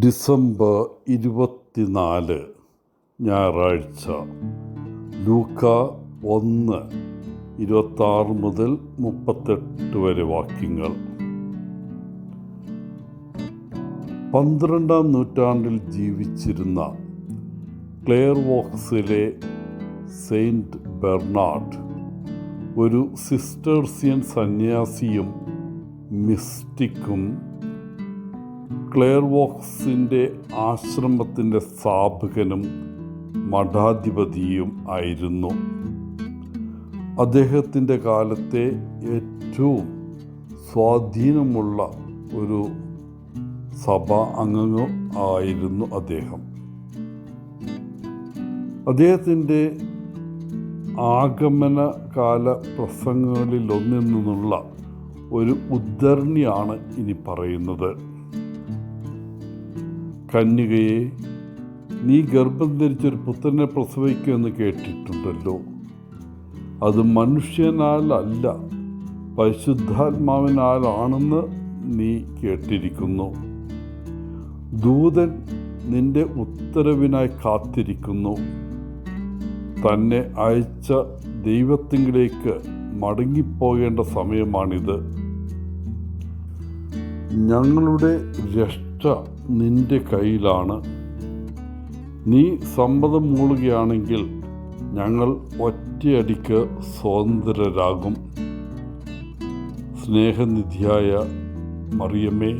December 24 ഞായറാഴ്ച. ലൂക്ക 1:26 മുതൽ 38 വരെ വാക്യങ്ങൾ. 12-ാം നൂറ്റാണ്ടിൽ ജീവിച്ചിരുന്ന ക്ലെയർവോക്സിലെ സെയിൻറ്റ് ബെർണാഡ് ഒരു സിസ്റ്റേർസിയൻ സന്യാസിയും മിസ്റ്റിക്കും ക്ലെയർവോക്സിൻ്റെ ആശ്രമത്തിൻ്റെ സ്ഥാപകനും മഠാധിപതിയും ആയിരുന്നു. അദ്ദേഹത്തിൻ്റെ കാലത്തെ ഏറ്റവും സ്വാധീനമുള്ള ഒരു സഭാ അംഗം ആയിരുന്നു അദ്ദേഹം. അദ്ദേഹത്തിൻ്റെ ആഗമനകാല പ്രസംഗങ്ങളിൽ ഒന്നിൽ നിന്നുള്ള ഒരു ഉദ്ധരണിയാണ് ഇനി പറയുന്നത്. കന്യകയെ, നീ ഗർഭം ധരിച്ചൊരു പുത്രനെ പ്രസവിക്കുമെന്ന് കേട്ടിട്ടുണ്ടല്ലോ. അത് മനുഷ്യനാലല്ല, പരിശുദ്ധാത്മാവിനാലാണെന്ന് നീ കേട്ടിരിക്കുന്നു. ദൂതൻ നിന്റെ ഉത്തരവിനായി കാത്തിരിക്കുന്നു. തന്നെ അയച്ച ദൈവത്തിങ്കിലേക്ക് മടങ്ങിപ്പോകേണ്ട സമയമാണിത്. ഞങ്ങളുടെ രക്ഷ നിന്റെ കയ്യിലാണ്. നീ സമ്മതം മൂളുകയാണെങ്കിൽ ഞങ്ങൾ ഒറ്റയടിക്ക് സ്വതന്ത്രരാകും. സ്നേഹനിധിയായ മറിയമേ,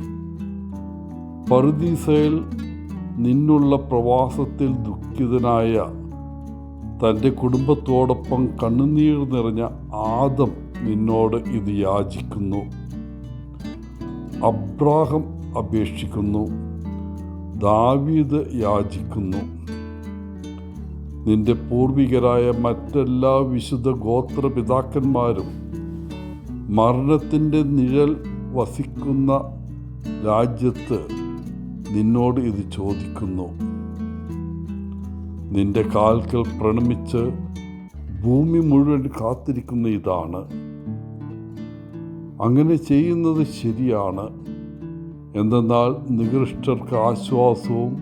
പറുദീസയിൽ നിന്നുള്ള പ്രവാസത്തിൽ ദുഃഖിതനായ തൻ്റെ കുടുംബത്തോടൊപ്പം കണ്ണുനീർ നിറഞ്ഞ ആദം നിന്നോട് ഇത് യാചിക്കുന്നു. അബ്രാഹം അപേക്ഷിക്കുന്നു, ദാവീദ് യാചിക്കുന്നു. നിന്റെ പൂർവികരായ മറ്റെല്ലാ വിശുദ്ധ ഗോത്രപിതാക്കന്മാരും മരണത്തിൻ്റെ നിഴൽ വസിക്കുന്ന രാജ്യത്ത് നിന്നോട് ഇത് ചോദിക്കുന്നു. നിന്റെ കാൽക്കൽ പ്രണമിച്ച് ഭൂമി മുഴുവൻ കാത്തിരിക്കുന്ന ഇതാണ്. അങ്ങനെ ചെയ്യുന്നത് ശരിയാണ്. എന്തെന്നാൽ നികൃഷ്ടർക്ക് ആശ്വാസവും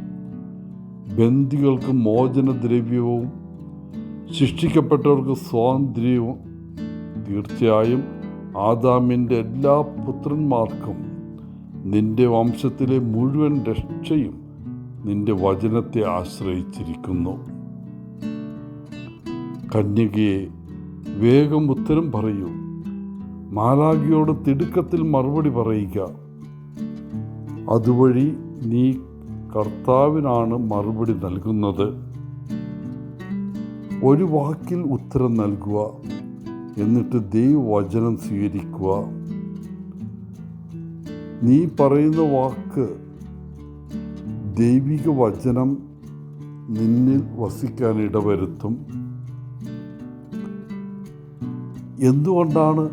ബന്ദികൾക്ക് മോചനദ്രവ്യവും ശിക്ഷിക്കപ്പെട്ടവർക്ക് സ്വാതന്ത്ര്യവും. തീർച്ചയായും ആദാമിൻ്റെ എല്ലാ പുത്രന്മാർക്കും നിന്റെ വംശത്തിലെ മുഴുവൻ രക്ഷയും നിന്റെ വചനത്തെ ആശ്രയിച്ചിരിക്കുന്നു. കന്യകയെ, വേഗം ഉത്തരം പറയൂ. മാലാഖയോട് തിടുക്കത്തിൽ മറുപടി പറയുക. അതുവഴി നീ കർത്താവിനാണ് മറുപടി നൽകുന്നത്. ഒരു വാക്കിൽ ഉത്തരം നൽകുക, എന്നിട്ട് ദൈവവചനം സ്വീകരിക്കുക. നീ പറയുന്ന വാക്ക് ദൈവിക വചനം നിന്നിൽ വസിക്കാൻ ഇടവരുത്തും. എന്തുകൊണ്ടാണ്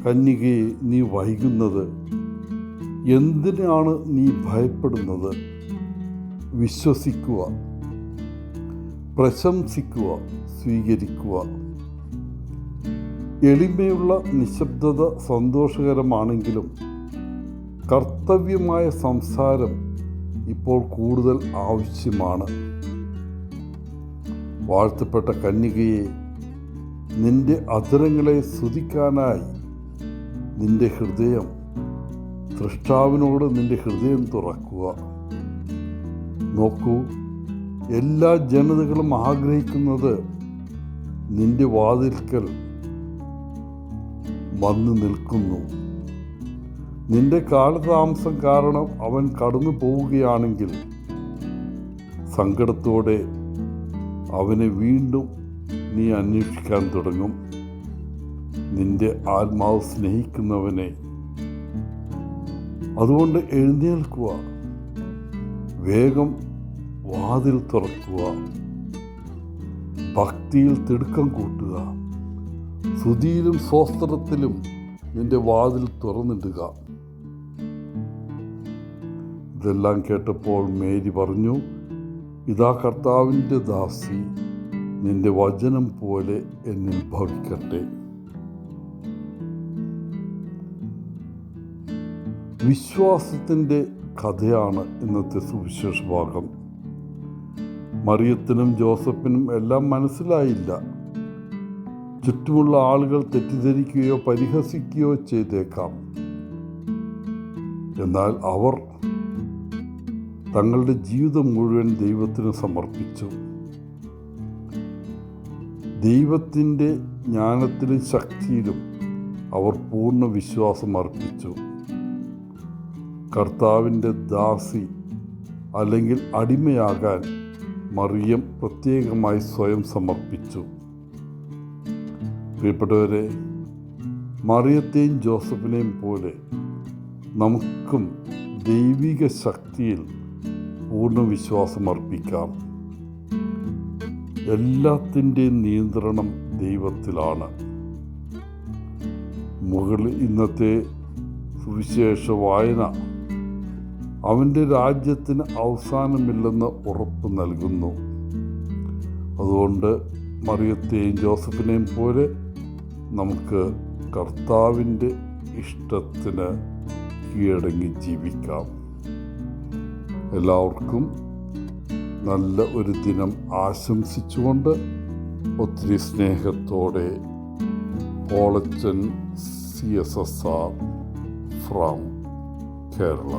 കന്യകയെ നീ വൈകുന്നത്? എന്തിനാണ് നീ ഭയപ്പെടുന്നത്? വിശ്വസിക്കുക, പ്രശംസിക്കുക, സ്വീകരിക്കുക. എളിമയുള്ള നിശബ്ദത സന്തോഷകരമാണെങ്കിലും കർത്തവ്യമായ സംസാരം ഇപ്പോൾ കൂടുതൽ ആവശ്യമാണ്. വാഴ്ത്തപ്പെട്ട കന്യകയെ, നിന്റെ അധരങ്ങളെ സ്തുതിക്കാനായി നിന്റെ ഹൃദയം സൃഷ്ടാവിനോട് നിന്റെ ഹൃദയം തുറക്കുക. നോക്കൂ, എല്ലാ ജനതകളും ആഗ്രഹിക്കുന്നത് നിന്റെ വാതിൽക്കൽ വന്നു നിൽക്കുന്നു. നിന്റെ കാലതാമസം കാരണം അവൻ കടന്നു പോവുകയാണെങ്കിൽ സങ്കടത്തോടെ അവനെ വീണ്ടും നീ അന്വേഷിക്കാൻ തുടങ്ങും. നിന്റെ ആത്മാവ് സ്നേഹിക്കുന്നവനെ. അതുകൊണ്ട് എഴുന്നേൽക്കുക, വേഗം വാതിൽ തുറക്കുക, ഭക്തിയിൽ തിടുക്കം കൂട്ടുക, സ്തുതിയിലും സ്തോത്രത്തിലും നിന്റെ വാതിൽ തുറന്നിടുക. ഇതെല്ലാം കേട്ടപ്പോൾ മേരി പറഞ്ഞു, ഇതാ കർത്താവിൻ്റെ ദാസി, നിന്റെ വചനം പോലെ എന്നിൽ ഭവിക്കട്ടെ. വിശ്വാസത്തിൻ്റെ കഥയാണ് ഇന്നത്തെ സുവിശേഷ ഭാഗം. മറിയത്തിനും ജോസഫിനും എല്ലാം മനസ്സിലായില്ല. ചുറ്റുമുള്ള ആളുകൾ തെറ്റിദ്ധരിക്കുകയോ പരിഹസിക്കുകയോ ചെയ്തേക്കാം. എന്നാൽ അവർ തങ്ങളുടെ ജീവിതം മുഴുവൻ ദൈവത്തിന് സമർപ്പിച്ചു. ദൈവത്തിൻ്റെ ജ്ഞാനത്തിലും ശക്തിയിലും അവർ പൂർണ്ണ വിശ്വാസം അർപ്പിച്ചു. കർത്താവിൻ്റെ ദാസി അല്ലെങ്കിൽ അടിമയാകാൻ മറിയം പ്രത്യേകമായി സ്വയം സമർപ്പിച്ചു. പ്രിയപ്പെട്ടവരെ, മറിയത്തെയും ജോസഫിനെയും പോലെ നമുക്കും ദൈവിക ശക്തിയിൽ പൂർണ്ണ വിശ്വാസം അർപ്പിക്കാം. എല്ലാത്തിൻ്റെയും നിയന്ത്രണം ദൈവത്തിലാണ്. ഇന്നത്തെ സുവിശേഷ വായന അവൻ്റെ രാജ്യത്തിന് അവസാനമില്ലെന്ന് ഉറപ്പ് നൽകുന്നു. അതുകൊണ്ട് മറിയത്തെയും ജോസഫിനെയും പോലെ നമുക്ക് കർത്താവിൻ്റെ ഇഷ്ടത്തിന് കീഴടങ്ങി ജീവിക്കാം. എല്ലാവർക്കും നല്ല ഒരു ദിനം ആശംസിച്ചുകൊണ്ട് ഒത്തിരി സ്നേഹത്തോടെ പോളച്ചൻ CSSR ഫ്രം കേരള.